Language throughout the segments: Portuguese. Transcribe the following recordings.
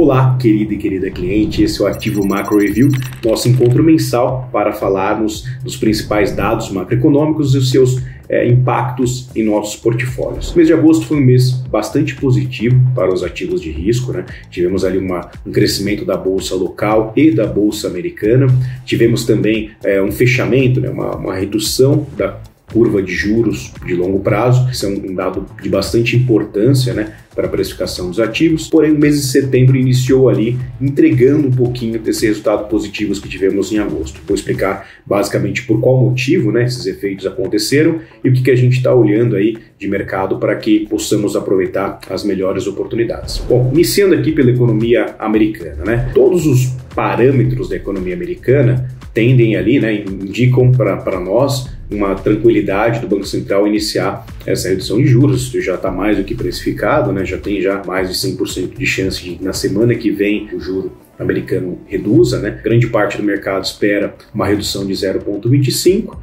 Olá, querido e querida cliente, esse é o Ativo Macro Review, nosso encontro mensal para falarmos dos principais dados macroeconômicos e os seus impactos em nossos portfólios. O mês de agosto foi um mês bastante positivo para os ativos de risco, né? Tivemos ali um crescimento da bolsa local e da bolsa americana, tivemos também um fechamento, né? uma redução da curva de juros de longo prazo, isso é um dado de bastante importância, né, para a precificação dos ativos. Porém, o mês de setembro iniciou ali entregando um pouquinho desses resultados positivos que tivemos em agosto. Vou explicar basicamente por qual motivo, né, esses efeitos aconteceram e o que a gente está olhando aí de mercado para que possamos aproveitar as melhores oportunidades. Bom, iniciando aqui pela economia americana, né, todos os parâmetros da economia americana tendem ali, né, indicam para nós uma tranquilidade do Banco Central iniciar essa redução de juros. Isso já está mais do que precificado, né? Já tem mais de 100% de chance de, na semana que vem, o juro americano reduza, né? Grande parte do mercado espera uma redução de 0,25%.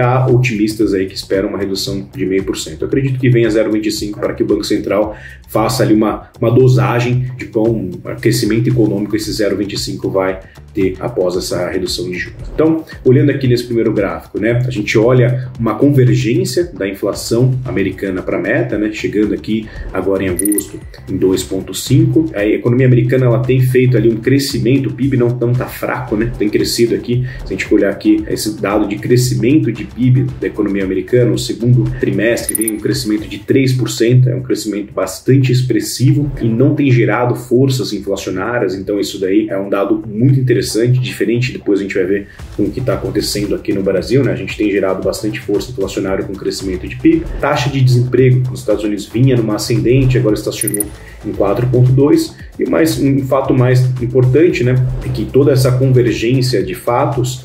Há otimistas aí que esperam uma redução de 0,5%. Eu acredito que venha 0,25% para que o Banco Central faça ali uma dosagem de quão crescimento econômico esse 0,25% vai ter após essa redução de juros. Então, olhando aqui nesse primeiro gráfico, né, a gente olha uma convergência da inflação americana para a meta, né, chegando aqui agora em agosto em 2,5%. A economia americana ela tem feito ali um crescimento, o PIB não está fraco, né, tem crescido aqui. Se a gente olhar aqui esse dado de crescimento de PIB da economia americana, no segundo trimestre vem um crescimento de 3%, é um crescimento bastante expressivo e não tem gerado forças inflacionárias, então isso daí é um dado muito interessante, diferente depois a gente vai ver com o que está acontecendo aqui no Brasil, né? A gente tem gerado bastante força inflacionária com o crescimento de PIB. Taxa de desemprego nos Estados Unidos vinha numa ascendente, agora estacionou em 4,2%, e um fato mais importante, né, é que toda essa convergência de fatos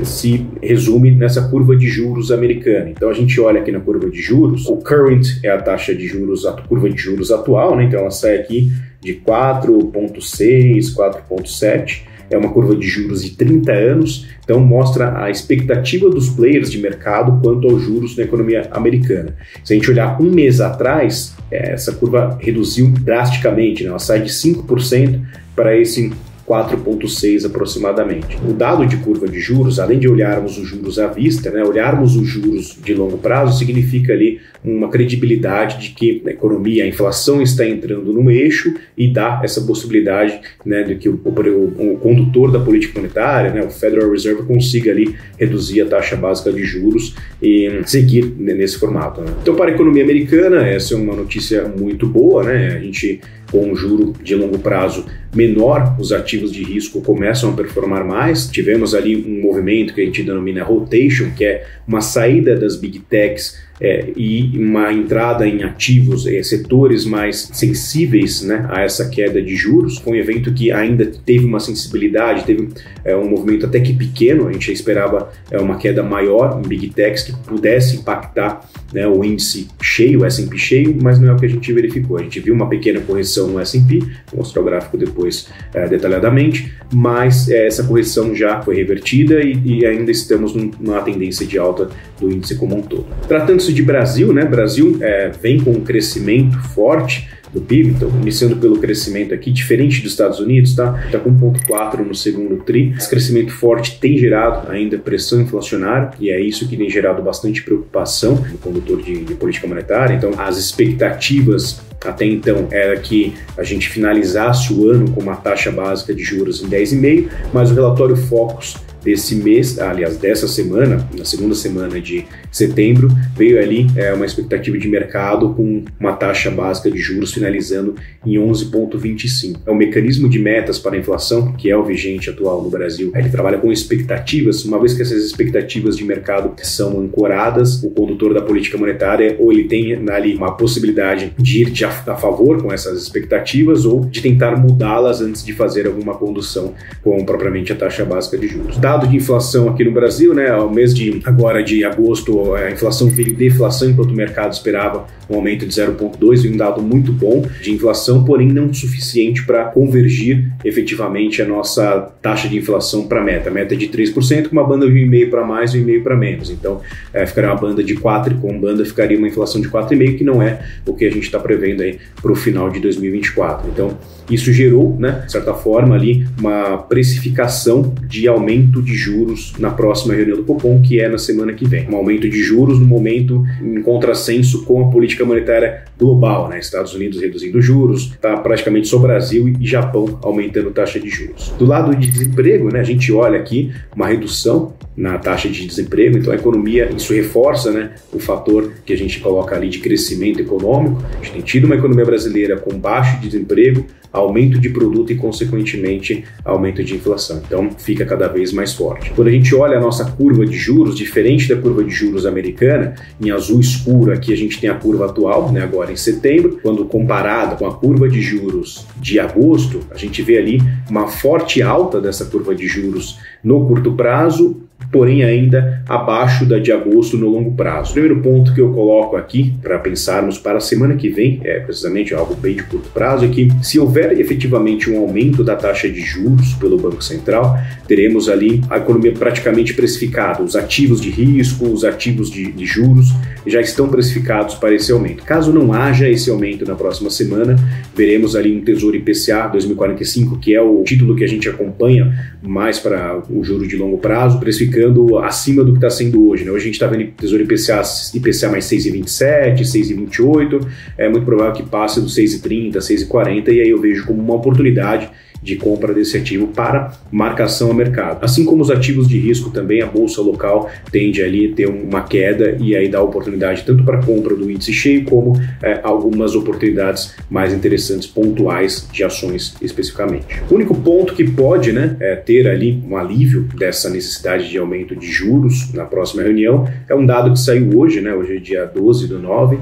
se resume nessa curva de juros americana. Então a gente olha aqui na curva de juros, o current é a taxa de juros, a curva de juros atual, né? Então ela sai aqui de 4,6, 4,7, é uma curva de juros de 30 anos, então mostra a expectativa dos players de mercado quanto aos juros na economia americana. Se a gente olhar um mês atrás, essa curva reduziu drasticamente, né? Ela sai de 5% para esse 4,6 aproximadamente. O dado de curva de juros, além de olharmos os juros à vista, né, olharmos os juros de longo prazo, significa ali uma credibilidade de que a economia, a inflação está entrando no eixo e dá essa possibilidade, né, de que o condutor da política monetária, né, o Federal Reserve, consiga ali reduzir a taxa básica de juros e seguir nesse formato, né. Então, para a economia americana, essa é uma notícia muito boa, né, a gente com um juro de longo prazo menor, os ativos de risco começam a performar mais. Tivemos ali um movimento que a gente denomina rotation, que é uma saída das big techs e uma entrada em ativos, setores mais sensíveis, né, a essa queda de juros. Foi um evento que ainda teve uma sensibilidade, teve um movimento até que pequeno. A gente esperava uma queda maior em big techs que pudesse impactar, né, o índice cheio, o S&P cheio, mas não é o que a gente verificou. A gente viu uma pequena correção no S&P, vou mostrar o gráfico depois detalhadamente, mas essa correção já foi revertida e ainda estamos numa tendência de alta do índice como um todo. Tratando-se de Brasil, né? Brasil vem com um crescimento forte do PIB, então iniciando pelo crescimento aqui, diferente dos Estados Unidos, tá com 1,4 no segundo tri. Esse crescimento forte tem gerado ainda pressão inflacionária e é isso que tem gerado bastante preocupação no condutor de política monetária. Então as expectativas até então era que a gente finalizasse o ano com uma taxa básica de juros em 10,5%, mas o relatório Focus desse mês, aliás, dessa semana, na segunda semana de setembro, veio ali uma expectativa de mercado com uma taxa básica de juros finalizando em 11,25%. É um mecanismo de metas para a inflação, que é o vigente atual no Brasil. Ele trabalha com expectativas, uma vez que essas expectativas de mercado são ancoradas, o condutor da política monetária ou ele tem ali uma possibilidade de ir a favor com essas expectativas ou de tentar mudá-las antes de fazer alguma condução com propriamente a taxa básica de juros. Dado de inflação aqui no Brasil, né, o mês agora de agosto, a inflação veio deflação, enquanto o mercado esperava um aumento de 0,2, e um dado muito bom de inflação, porém não suficiente para convergir efetivamente a nossa taxa de inflação para a meta. A meta é de 3%, com uma banda de 1,5 para mais e 1,5 para menos. Então, ficaria uma banda de 4, e com banda ficaria uma inflação de 4,5, que não é o que a gente está prevendo aí para o final de 2024. Então, isso gerou, né, de certa forma, ali uma precificação de aumento de juros na próxima reunião do Copom, que é na semana que vem. Um aumento de juros no momento em contrassenso com a política monetária global, né? Estados Unidos reduzindo juros, tá praticamente só Brasil e Japão aumentando a taxa de juros. Do lado de desemprego, né, a gente olha aqui uma redução na taxa de desemprego, então a economia, isso reforça, né, o fator que a gente coloca ali de crescimento econômico. A gente tem tido uma economia brasileira com baixo desemprego, aumento de produto e, consequentemente, aumento de inflação. Então, fica cada vez mais forte. Quando a gente olha a nossa curva de juros, diferente da curva de juros americana, em azul escuro aqui a gente tem a curva atual, né, agora em setembro, quando comparada com a curva de juros de agosto, a gente vê ali uma forte alta dessa curva de juros no curto prazo, porém ainda abaixo da de agosto no longo prazo. O primeiro ponto que eu coloco aqui para pensarmos para a semana que vem, precisamente algo bem de curto prazo, é que se houver efetivamente um aumento da taxa de juros pelo Banco Central, teremos ali a economia praticamente precificada. Os ativos de risco, os ativos de juros já estão precificados para esse aumento. Caso não haja esse aumento na próxima semana, veremos ali um Tesouro IPCA 2045, que é o título que a gente acompanha mais para o juro de longo prazo, precificando acima do que está sendo hoje, né? Hoje a gente está vendo Tesouro IPCA mais 6,27, 6,28, é muito provável que passe dos 6,30, 6,40, e aí eu vejo como uma oportunidade de compra desse ativo para marcação a mercado. Assim como os ativos de risco também, a bolsa local tende ali a ter uma queda e aí dá oportunidade tanto para compra do índice cheio como algumas oportunidades mais interessantes pontuais de ações especificamente. O único ponto que pode, né, ter ali um alívio dessa necessidade de aumento de juros na próxima reunião é um dado que saiu hoje, né, hoje é dia 12/9,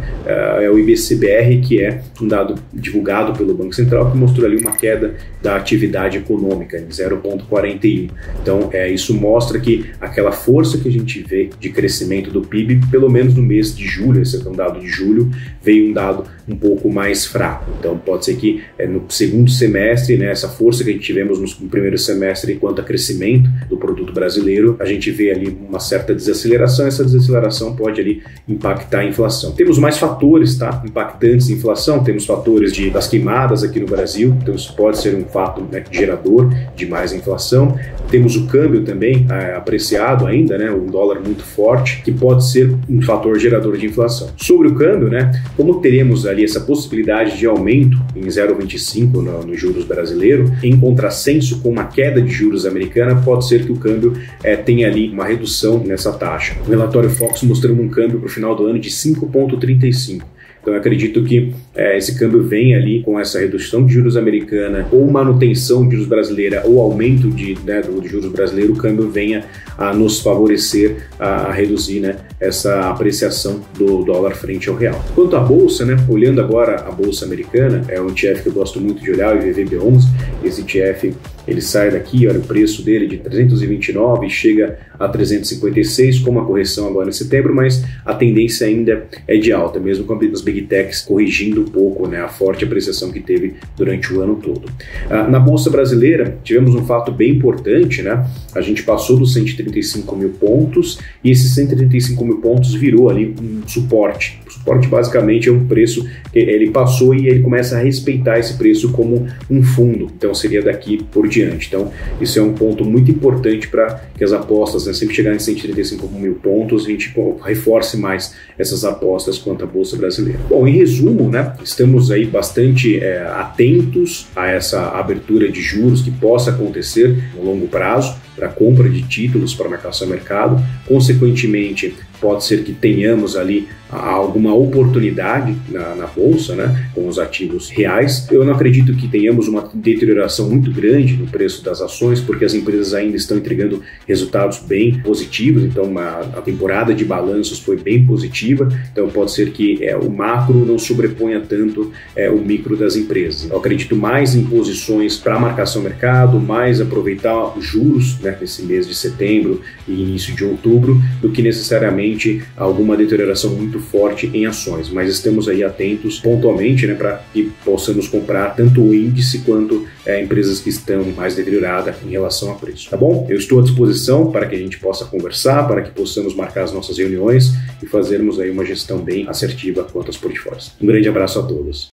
é o IBCBR, que é um dado divulgado pelo Banco Central que mostrou ali uma queda da atividade econômica em 0,41. Então, isso mostra que aquela força que a gente vê de crescimento do PIB, pelo menos no mês de julho, esse é um dado de julho, veio um dado um pouco mais fraco. Então, pode ser que no segundo semestre, né, essa força que a gente tivemos no primeiro semestre quanto a crescimento do produto brasileiro, a gente vê ali uma certa desaceleração. Essa desaceleração pode ali impactar a inflação. Temos mais fatores, tá, impactantes de inflação. Temos fatores das queimadas aqui no Brasil, então isso pode ser um fato, né, gerador de mais inflação. Temos o câmbio também apreciado ainda, né, um dólar muito forte, que pode ser um fator gerador de inflação. Sobre o câmbio, né, como teremos ali essa possibilidade de aumento em 0,25 no juros brasileiro, em contrassenso com uma queda de juros americana, pode ser que o câmbio tenha ali uma redução nessa taxa. O relatório Fox mostrando um câmbio para o final do ano de 5,35. Então, eu acredito que esse câmbio vem ali com essa redução de juros americana, ou manutenção de juros brasileira, ou aumento do juros brasileiro, o câmbio venha a nos favorecer a reduzir, né, essa apreciação do dólar frente ao real. Quanto à bolsa, né, olhando agora a bolsa americana, é um ETF que eu gosto muito de olhar, o IVVB11. Esse ETF, ele sai daqui, olha o preço dele de 329 e chega a 356, com uma correção agora em setembro, mas a tendência ainda é de alta, mesmo com as Big Techs corrigindo um pouco, né, a forte apreciação que teve durante o ano todo. Na Bolsa Brasileira, tivemos um fato bem importante, né? A gente passou dos 135 mil pontos e esses 135 mil pontos virou ali um suporte. O suporte basicamente é um preço que ele passou e ele começa a respeitar esse preço como um fundo, então seria daqui por diante. Então, isso é um ponto muito importante para que as apostas, né, sempre chegarem em 135 mil pontos, a gente reforce mais essas apostas quanto à Bolsa Brasileira. Bom, em resumo, né, estamos aí bastante atentos a essa abertura de juros que possa acontecer no longo prazo para compra de títulos para marcação a mercado. Consequentemente, pode ser que tenhamos ali há alguma oportunidade na bolsa, né, com os ativos reais. Eu não acredito que tenhamos uma deterioração muito grande no preço das ações, porque as empresas ainda estão entregando resultados bem positivos, então a temporada de balanços foi bem positiva, então pode ser que o macro não sobreponha tanto o micro das empresas. Eu acredito mais em posições para marcação mercado, mais aproveitar os juros, né, nesse mês de setembro e início de outubro, do que necessariamente alguma deterioração muito forte em ações, mas estamos aí atentos pontualmente, né, para que possamos comprar tanto o índice quanto empresas que estão mais deterioradas em relação a preço, tá bom? Eu estou à disposição para que a gente possa conversar, para que possamos marcar as nossas reuniões e fazermos aí uma gestão bem assertiva quanto aos portfólios. Um grande abraço a todos.